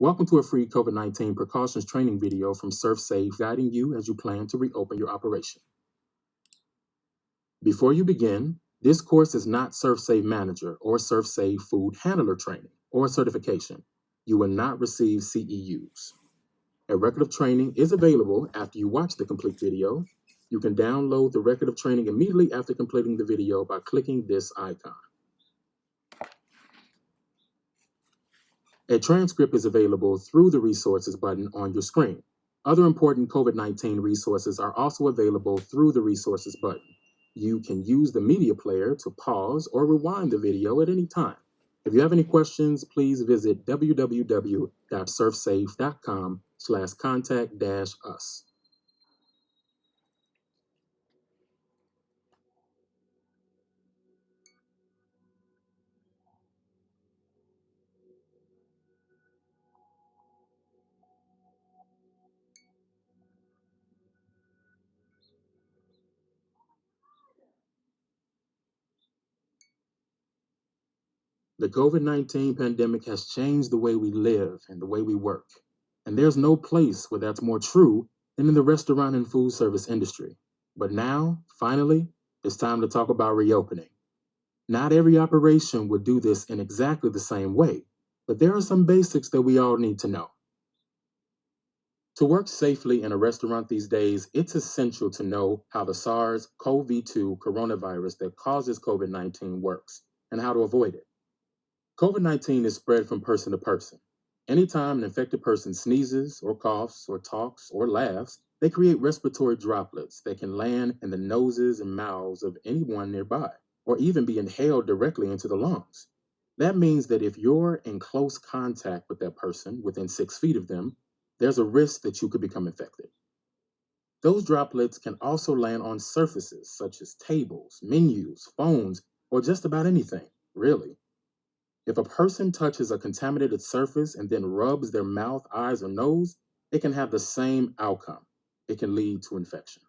Welcome to a free COVID-19 precautions training video from ServSafe, guiding you as you plan to reopen your operation. Before you begin, this course is not ServSafe Manager or ServSafe Food Handler training or certification. You will not receive CEUs. A record of training is available after you watch the complete video. You can download the record of training immediately after completing the video by clicking this icon. A transcript is available through the resources button on your screen. Other important COVID-19 resources are also available through the resources button. You can use the media player to pause or rewind the video at any time. If you have any questions, please visit www.servsafe.com/contact-us. The COVID-19 pandemic has changed the way we live and the way we work. And there's no place where that's more true than in the restaurant and food service industry. But now, finally, it's time to talk about reopening. Not every operation would do this in exactly the same way, but there are some basics that we all need to know. To work safely in a restaurant these days, it's essential to know how the SARS-CoV-2 coronavirus that causes COVID-19 works and how to avoid it. COVID-19 is spread from person to person. Anytime an infected person sneezes or coughs or talks or laughs, they create respiratory droplets that can land in the noses and mouths of anyone nearby, or even be inhaled directly into the lungs. That means that if you're in close contact with that person within 6 feet of them, there's a risk that you could become infected. Those droplets can also land on surfaces such as tables, menus, phones, or just about anything, really. If a person touches a contaminated surface and then rubs their mouth, eyes, or nose, it can have the same outcome. It can lead to infection.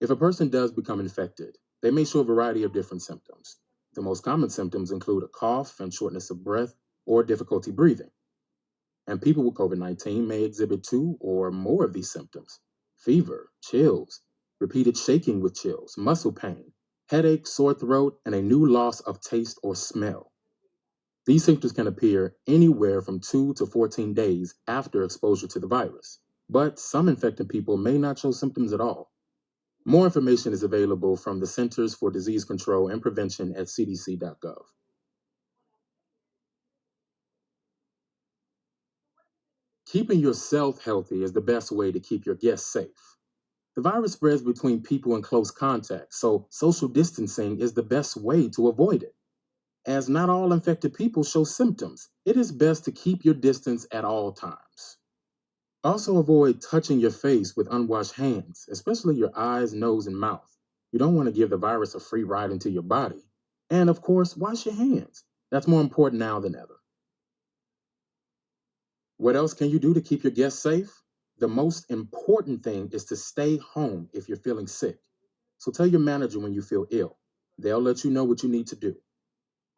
If a person does become infected, they may show a variety of different symptoms. The most common symptoms include a cough and shortness of breath or difficulty breathing. And people with COVID-19 may exhibit 2 or more of these symptoms: fever, chills, repeated shaking with chills, muscle pain, headache, sore throat, and a new loss of taste or smell. These symptoms can appear anywhere from 2 to 14 days after exposure to the virus, but some infected people may not show symptoms at all. More information is available from the Centers for Disease Control and Prevention at cdc.gov. Keeping yourself healthy is the best way to keep your guests safe. The virus spreads between people in close contact, so social distancing is the best way to avoid it. As not all infected people show symptoms, it is best to keep your distance at all times. Also, avoid touching your face with unwashed hands, especially your eyes, nose, and mouth. You don't want to give the virus a free ride into your body. And of course, wash your hands. That's more important now than ever. What else can you do to keep your guests safe? The most important thing is to stay home if you're feeling sick. So tell your manager when you feel ill. They'll let you know what you need to do.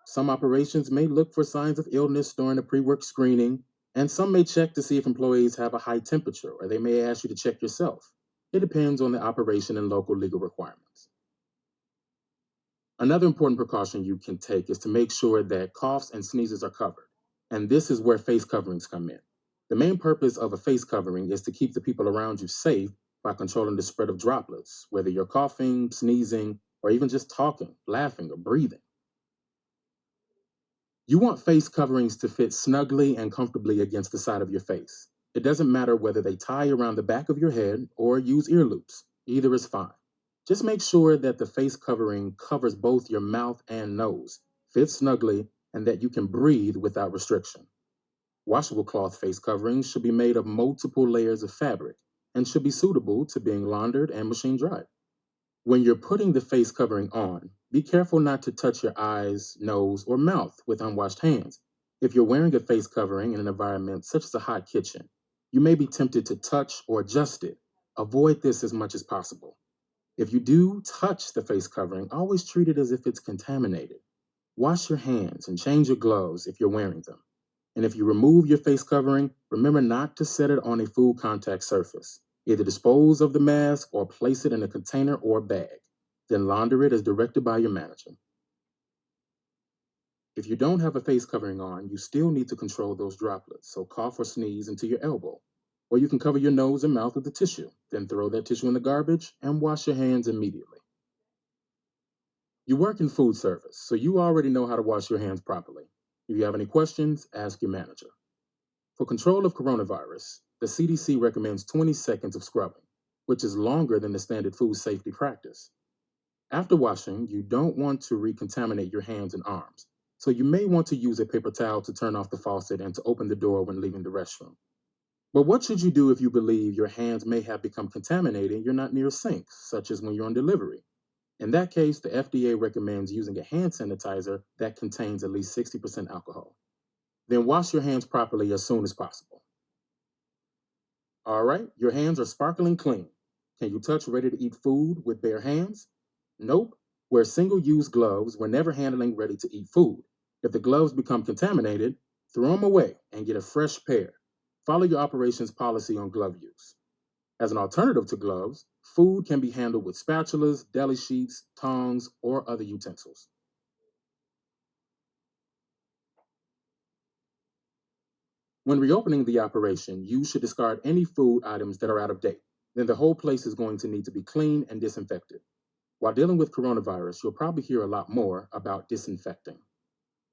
Some operations may look for signs of illness during a pre-work screening, and some may check to see if employees have a high temperature, or they may ask you to check yourself. It depends on the operation and local legal requirements. Another important precaution you can take is to make sure that coughs and sneezes are covered. And this is where face coverings come in. The main purpose of a face covering is to keep the people around you safe by controlling the spread of droplets, whether you're coughing, sneezing, or even just talking, laughing, or breathing. You want face coverings to fit snugly and comfortably against the side of your face. It doesn't matter whether they tie around the back of your head or use ear loops. Either is fine. Just make sure that the face covering covers both your mouth and nose, fits snugly, and that you can breathe without restriction. Washable cloth face coverings should be made of multiple layers of fabric and should be suitable to being laundered and machine dried. When you're putting the face covering on, be careful not to touch your eyes, nose, or mouth with unwashed hands. If you're wearing a face covering in an environment such as a hot kitchen, you may be tempted to touch or adjust it. Avoid this as much as possible. If you do touch the face covering, always treat it as if it's contaminated. Wash your hands and change your gloves if you're wearing them. And if you remove your face covering, remember not to set it on a food contact surface. Either dispose of the mask or place it in a container or bag. Then launder it as directed by your manager. If you don't have a face covering on, you still need to control those droplets, so cough or sneeze into your elbow. Or you can cover your nose and mouth with a tissue, then throw that tissue in the garbage and wash your hands immediately. You work in food service, so you already know how to wash your hands properly. If you have any questions, ask your manager. For control of coronavirus, the CDC recommends 20 seconds of scrubbing, which is longer than the standard food safety practice. After washing, you don't want to recontaminate your hands and arms, so you may want to use a paper towel to turn off the faucet and to open the door when leaving the restroom. But what should you do if you believe your hands may have become contaminated and you're not near a sink, such as when you're on delivery? In that case, the FDA recommends using a hand sanitizer that contains at least 60% alcohol. Then wash your hands properly as soon as possible. All right, your hands are sparkling clean. Can you touch ready to eat food with bare hands? Nope. Wear single-use gloves whenever handling ready to eat food. If the gloves become contaminated, throw them away and get a fresh pair. Follow your operations policy on glove use. As an alternative to gloves, food can be handled with spatulas, deli sheets, tongs, or other utensils. When reopening the operation, you should discard any food items that are out of date. Then the whole place is going to need to be cleaned and disinfected. While dealing with coronavirus, you'll probably hear a lot more about disinfecting.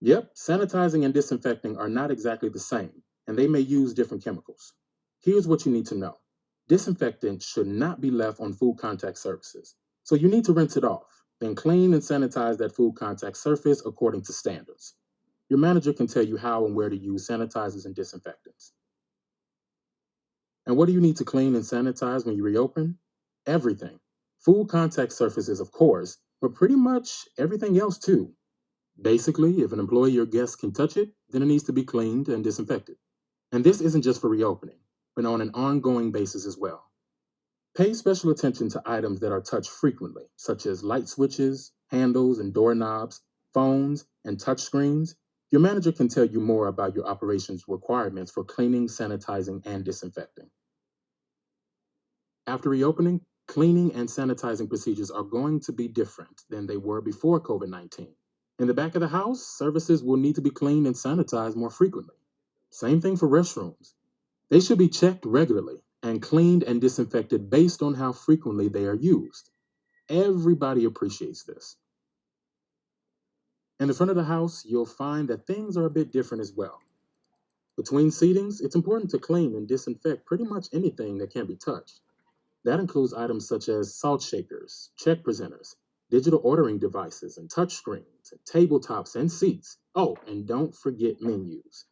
Yep, sanitizing and disinfecting are not exactly the same, and they may use different chemicals. Here's what you need to know. Disinfectant should not be left on food contact surfaces, so you need to rinse it off, then clean and sanitize that food contact surface according to standards. Your manager can tell you how and where to use sanitizers and disinfectants. And what do you need to clean and sanitize when you reopen? Everything. Food contact surfaces, of course, but pretty much everything else too. Basically, if an employee or guest can touch it, then it needs to be cleaned and disinfected. And this isn't just for reopening, but on an ongoing basis as well. Pay special attention to items that are touched frequently, such as light switches, handles and doorknobs, phones, and touch screens. Your manager can tell you more about your operations requirements for cleaning, sanitizing, and disinfecting. After reopening, cleaning and sanitizing procedures are going to be different than they were before COVID-19. In the back of the house, surfaces will need to be cleaned and sanitized more frequently. Same thing for restrooms. They should be checked regularly and cleaned and disinfected based on how frequently they are used. Everybody appreciates this. In the front of the house, you'll find that things are a bit different as well. Between seatings, it's important to clean and disinfect pretty much anything that can be touched. That includes items such as salt shakers, check presenters, digital ordering devices, and touch screens, and tabletops and seats. Oh, and don't forget menus.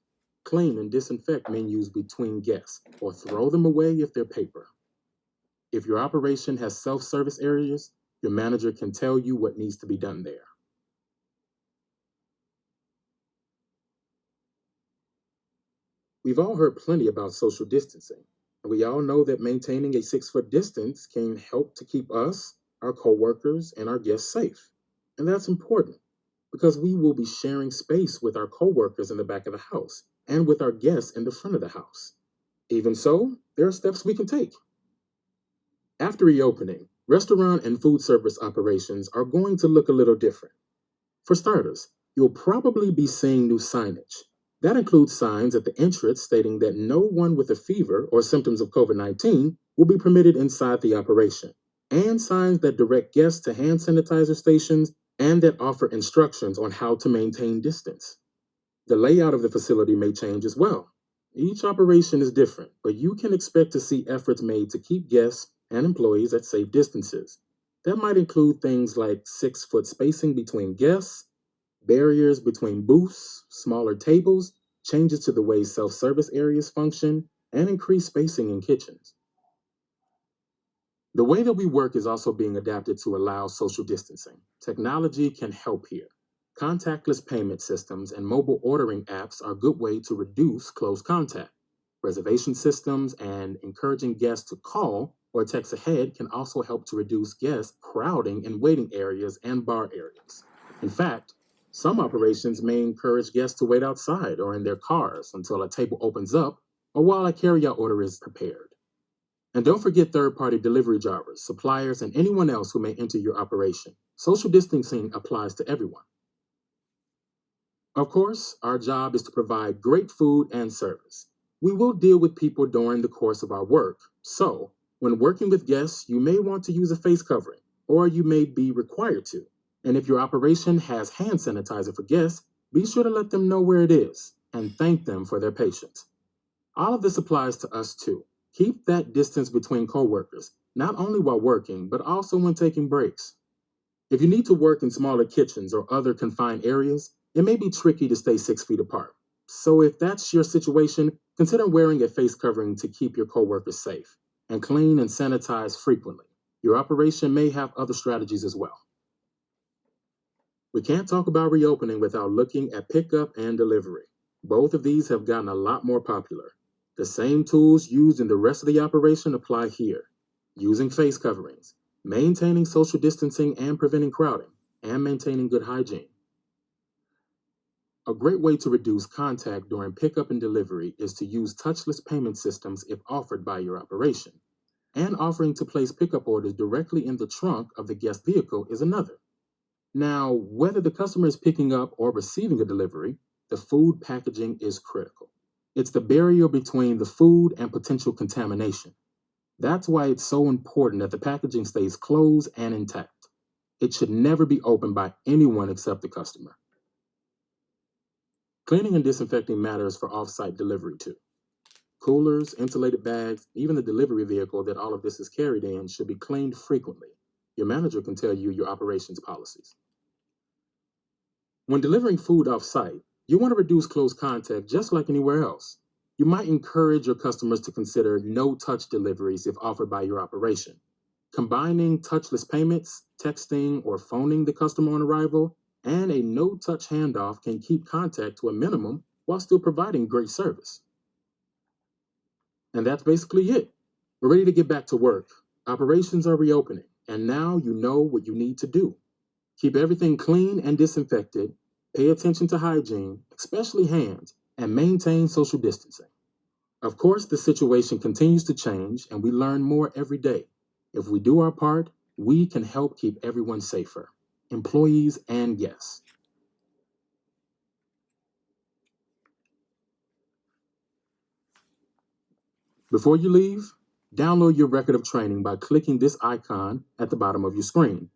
Clean and disinfect menus between guests, or throw them away if they're paper. If your operation has self-service areas, your manager can tell you what needs to be done there. We've all heard plenty about social distancing, and we all know that maintaining a 6-foot distance can help to keep us, our coworkers, and our guests safe. And that's important because we will be sharing space with our coworkers in the back of the house and with our guests in the front of the house. Even so, there are steps we can take. After reopening, restaurant and food service operations are going to look a little different. For starters, you'll probably be seeing new signage. That includes signs at the entrance stating that no one with a fever or symptoms of COVID-19 will be permitted inside the operation, and signs that direct guests to hand sanitizer stations and that offer instructions on how to maintain distance. The layout of the facility may change as well. Each operation is different, but you can expect to see efforts made to keep guests and employees at safe distances. That might include things like 6-foot spacing between guests, barriers between booths, smaller tables, changes to the way self-service areas function, and increased spacing in kitchens. The way that we work is also being adapted to allow social distancing. Technology can help here. Contactless payment systems and mobile ordering apps are a good way to reduce close contact. Reservation systems and encouraging guests to call or text ahead can also help to reduce guest crowding in waiting areas and bar areas. In fact, Some operations may encourage guests to wait outside or in their cars until a table opens up or while a carryout order is prepared. And don't forget third party delivery drivers, suppliers, and anyone else who may enter your operation. Social distancing applies to everyone. Of course, our job is to provide great food and service. We will deal with people during the course of our work, so when working with guests, you may want to use a face covering, or you may be required to. And if your operation has hand sanitizer for guests, be sure to let them know where it is and thank them for their patience. All of this applies to us too. Keep that distance between coworkers, not only while working, but also when taking breaks. If you need to work in smaller kitchens or other confined areas, it may be tricky to stay 6 feet apart. So if that's your situation, consider wearing a face covering to keep your coworkers safe and clean and sanitize frequently. Your operation may have other strategies as well. We can't talk about reopening without looking at pickup and delivery. Both of these have gotten a lot more popular. The same tools used in the rest of the operation apply here. Using face coverings, maintaining social distancing and preventing crowding, and maintaining good hygiene. A great way to reduce contact during pickup and delivery is to use touchless payment systems if offered by your operation. And offering to place pickup orders directly in the trunk of the guest vehicle is another. Now, whether the customer is picking up or receiving a delivery, the food packaging is critical. It's the barrier between the food and potential contamination. That's why it's so important that the packaging stays closed and intact. It should never be opened by anyone except the customer. Cleaning and disinfecting matters for off-site delivery too. Coolers, insulated bags, even the delivery vehicle that all of this is carried in should be cleaned frequently. Your manager can tell you your operations policies. When delivering food off-site, you want to reduce close contact just like anywhere else. You might encourage your customers to consider no-touch deliveries if offered by your operation. Combining touchless payments, texting, or phoning the customer on arrival, and a no-touch handoff can keep contact to a minimum while still providing great service. And that's basically it. We're ready to get back to work. Operations are reopening, and now you know what you need to do. Keep everything clean and disinfected, pay attention to hygiene, especially hands, and maintain social distancing. Of course, the situation continues to change, and we learn more every day. If we do our part, we can help keep everyone safer, employees and guests. Before you leave, download your record of training by clicking this icon at the bottom of your screen.